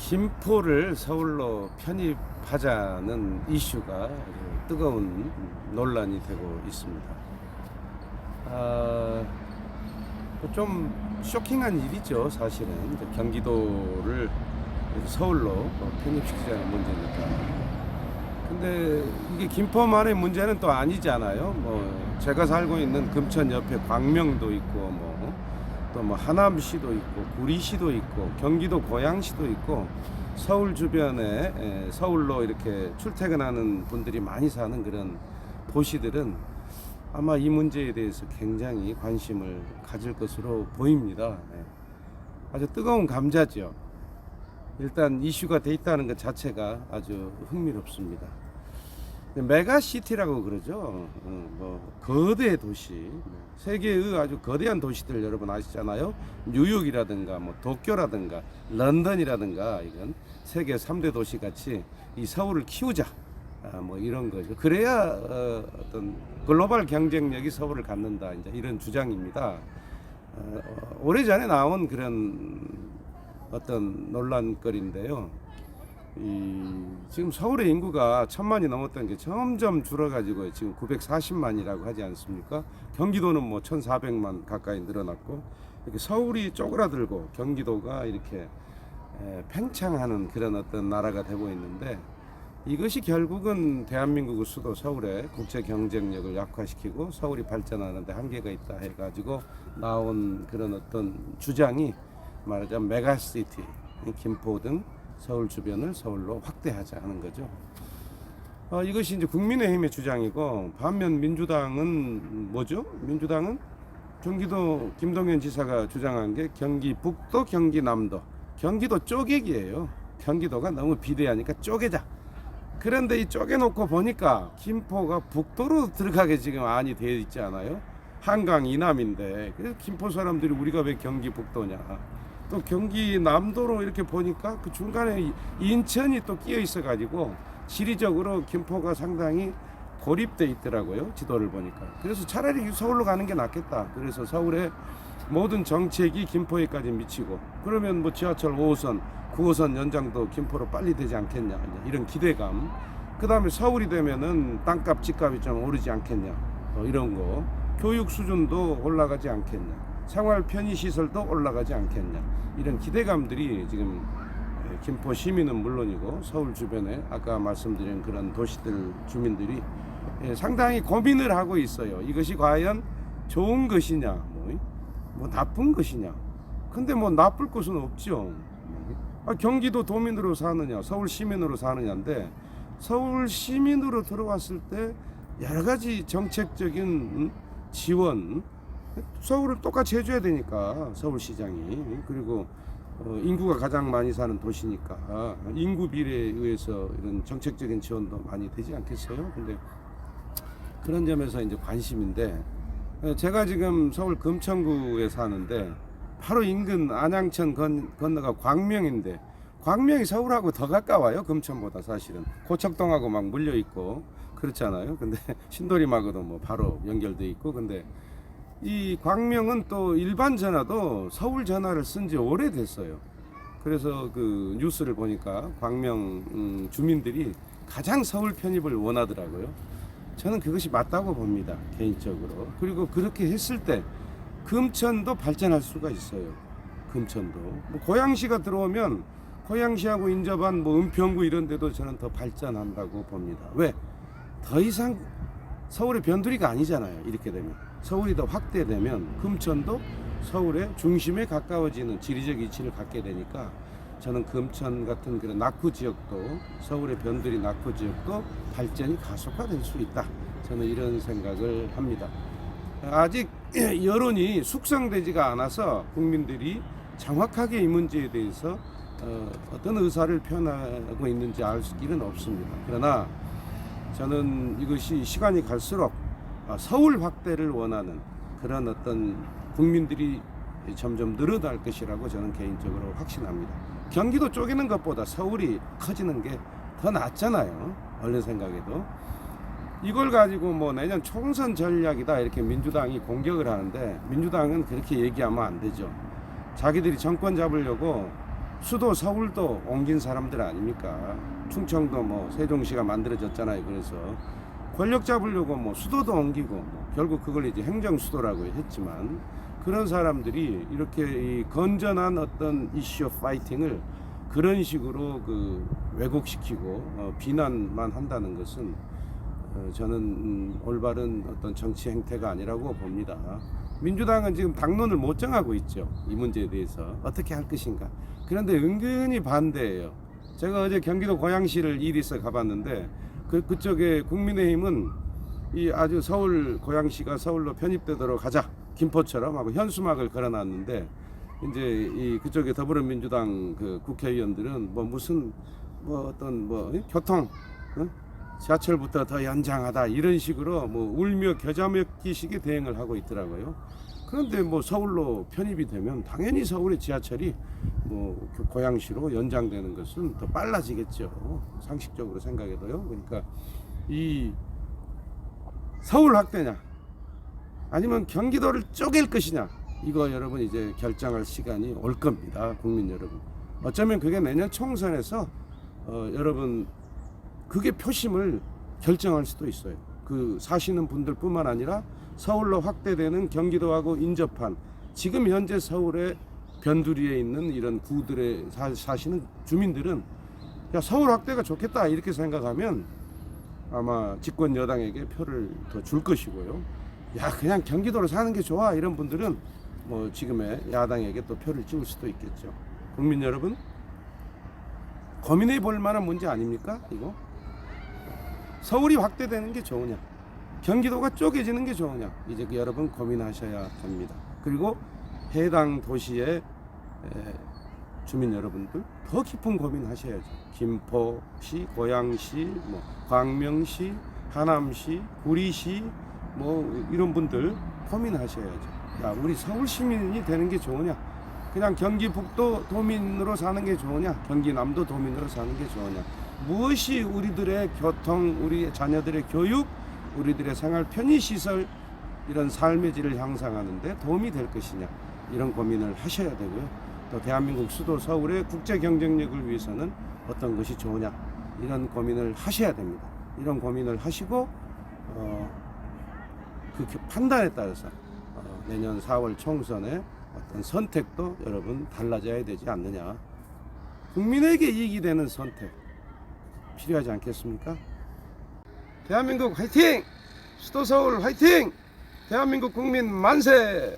김포를 서울로 편입하자는 이슈가 아주 뜨거운 논란이 되고 있습니다. 좀 쇼킹한 일이죠, 사실은. 이제 경기도를 서울로 편입시키자는 문제니까. 근데 이게 김포만의 문제는 또 아니잖아요. 제가 살고 있는 금천 옆에 광명도 있고 또 하남시도 있고 구리시도 있고 경기도 고양시도 있고 서울 주변에 서울로 이렇게 출퇴근하는 분들이 많이 사는 그런 도시들은 아마 이 문제에 대해서 굉장히 관심을 가질 것으로 보입니다. 아주 뜨거운 감자죠. 일단 이슈가 돼 있다는 것 자체가 아주 흥미롭습니다. 메가시티라고 그러죠. 거대 도시, 세계의 아주 거대한 도시들 여러분 아시잖아요. 뉴욕이라든가 도쿄라든가 런던이라든가 이건 세계 3대 도시 같이 이 서울을 키우자, 이런 거죠. 그래야 어떤 글로벌 경쟁력이 서울을 갖는다, 이제 이런 주장입니다. 오래전에 나온 그런 어떤 논란거리인데요. 지금 서울의 인구가 1000만이 넘었던 게 점점 줄어가지고 지금 940만이라고 하지 않습니까? 경기도는 1400만 가까이 늘어났고, 이렇게 서울이 쪼그라들고 경기도가 이렇게 팽창하는 그런 어떤 나라가 되고 있는데, 이것이 결국은 대한민국의 수도 서울의 국제 경쟁력을 약화시키고 서울이 발전하는데 한계가 있다 해가지고 나온 그런 어떤 주장이 말하자면 메가시티, 김포 등 서울 주변을 서울로 확대하자 하는 거죠. 이것이 이제 국민의힘의 주장이고, 반면 민주당은 뭐죠? 민주당은 경기도 김동연 지사가 주장한 게 경기 북도, 경기 남도, 경기도 쪼개기예요. 경기도가 너무 비대하니까 쪼개자. 그런데 이 쪼개놓고 보니까 김포가 북도로 들어가게 지금 안이 되어 있지 않아요? 한강 이남인데, 그래서 김포 사람들이 우리가 왜 경기 북도냐? 또 경기 남도로 이렇게 보니까 그 중간에 인천이 또 끼어 있어 가지고 지리적으로 김포가 상당히 고립돼 있더라고요, 지도를 보니까. 그래서 차라리 서울로 가는 게 낫겠다. 그래서 서울의 모든 정책이 김포에까지 미치고, 그러면 지하철 5호선 9호선 연장도 김포로 빨리 되지 않겠냐, 이런 기대감. 그 다음에 서울이 되면은 땅값 집값이 좀 오르지 않겠냐, 이런 거. 교육 수준도 올라가지 않겠냐, 생활 편의시설도 올라가지 않겠냐, 이런 기대감들이 지금 김포 시민은 물론이고 서울 주변에 아까 말씀드린 그런 도시들 주민들이 상당히 고민을 하고 있어요. 이것이 과연 좋은 것이냐, 나쁜 것이냐. 근데 나쁠 것은 없죠. 경기도 도민으로 사느냐, 서울 시민으로 사느냐인데, 서울 시민으로 들어왔을 때 여러 가지 정책적인 지원, 서울을 똑같이 해줘야 되니까, 서울시장이. 그리고 인구가 가장 많이 사는 도시니까 인구 비례에 의해서 이런 정책적인 지원도 많이 되지 않겠어요? 근데 그런 점에서 이제 관심인데, 제가 지금 서울 금천구에 사는데 바로 인근 안양천 건너가 광명인데, 광명이 서울하고 더 가까워요, 금천보다. 사실은 고척동하고 막 물려 있고 그렇잖아요. 근데 신도림하고도 바로 연결돼 있고. 근데 이 광명은 또 일반 전화도 서울 전화를 쓴 지 오래됐어요. 그래서 그 뉴스를 보니까 광명 주민들이 가장 서울 편입을 원하더라고요. 저는 그것이 맞다고 봅니다, 개인적으로. 그리고 그렇게 했을 때 금천도 발전할 수가 있어요. 금천도 고양시가 들어오면 고양시하고 인접한 은평구 이런 데도 저는 더 발전한다고 봅니다. 왜? 더 이상 서울의 변두리가 아니잖아요. 이렇게 되면 서울이 더 확대되면 금천도 서울의 중심에 가까워지는 지리적 위치를 갖게 되니까, 저는 금천 같은 그런 낙후 지역도, 서울의 변두리 낙후 지역도 발전이 가속화될 수 있다. 저는 이런 생각을 합니다. 아직 여론이 숙성되지가 않아서 국민들이 정확하게 이 문제에 대해서 어떤 의사를 표현하고 있는지 알 길은 없습니다. 그러나 저는 이것이 시간이 갈수록 서울 확대를 원하는 그런 어떤 국민들이 점점 늘어날 것이라고 저는 개인적으로 확신합니다. 경기도 쪼개는 것보다 서울이 커지는 게 더 낫잖아요, 얼른 생각해도. 이걸 가지고 내년 총선 전략이다 이렇게 민주당이 공격을 하는데, 민주당은 그렇게 얘기하면 안 되죠. 자기들이 정권 잡으려고 수도 서울도 옮긴 사람들 아닙니까? 충청도 뭐 세종시가 만들어졌잖아요. 그래서 권력 잡으려고 뭐 수도도 옮기고 뭐 결국 그걸 이제 행정 수도라고 했지만 그런 사람들이 이렇게 이 건전한 어떤 이슈 파이팅을 그런 식으로 그 왜곡시키고 비난만 한다는 것은 저는 올바른 어떤 정치 행태가 아니라고 봅니다. 민주당은 지금 당론을 못 정하고 있죠. 이 문제에 대해서 어떻게 할 것인가. 그런데 은근히 반대예요. 제가 어제 경기도 고양시를 일 있어 가봤는데 그쪽에 국민의힘은 이 아주 서울 고양시가 서울로 편입되도록 하자 김포처럼 하고 현수막을 걸어놨는데 이제 이 그쪽에 더불어민주당 그 국회의원들은 뭐 무슨 뭐 어떤 뭐 교통 지하철부터 더 연장하다 이런 식으로 뭐 울며 겨자 먹기식의 대응을 하고 있더라고요. 그런데 뭐 서울로 편입이 되면 당연히 서울의 지하철이 뭐 고양시로 연장되는 것은 더 빨라지겠죠. 상식적으로 생각해도요. 그러니까 이 서울 확대냐 아니면 경기도를 쪼갤 것이냐 이거 여러분 이제 결정할 시간이 올 겁니다. 국민 여러분. 어쩌면 그게 내년 총선에서 여러분 그게 표심을 결정할 수도 있어요. 그 사시는 분들뿐만 아니라 서울로 확대되는 경기도하고 인접한 지금 현재 서울의 변두리에 있는 이런 구들에 사시는 주민들은 야 서울 확대가 좋겠다 이렇게 생각하면 아마 집권 여당에게 표를 더 줄 것이고요. 야 그냥 경기도로 사는 게 좋아 이런 분들은 뭐 지금의 야당에게 또 표를 찍을 수도 있겠죠. 국민 여러분 고민해 볼 만한 문제 아닙니까 이거? 서울이 확대되는 게 좋으냐 경기도가 쪼개지는 게 좋으냐 이제 여러분 고민하셔야 됩니다. 그리고 해당 도시의 주민 여러분들 더 깊은 고민하셔야죠. 김포시, 고양시, 뭐 광명시, 하남시, 구리시 뭐 이런 분들 고민하셔야죠. 야 우리 서울 시민이 되는 게 좋으냐 그냥 경기북도 도민으로 사는 게 좋으냐 경기남도 도민으로 사는 게 좋으냐 무엇이 우리들의 교통 우리 자녀들의 교육 우리들의 생활 편의시설 이런 삶의 질을 향상하는데 도움이 될 것이냐 이런 고민을 하셔야 되고요. 또 대한민국 수도 서울의 국제 경쟁력을 위해서는 어떤 것이 좋으냐 이런 고민을 하셔야 됩니다. 이런 고민을 하시고 그 판단에 따라서 내년 4월 총선의 어떤 선택도 여러분 달라져야 되지 않느냐. 국민에게 이익이 되는 선택 필요하지 않겠습니까? 대한민국 화이팅! 수도 서울 화이팅! 대한민국 국민 만세!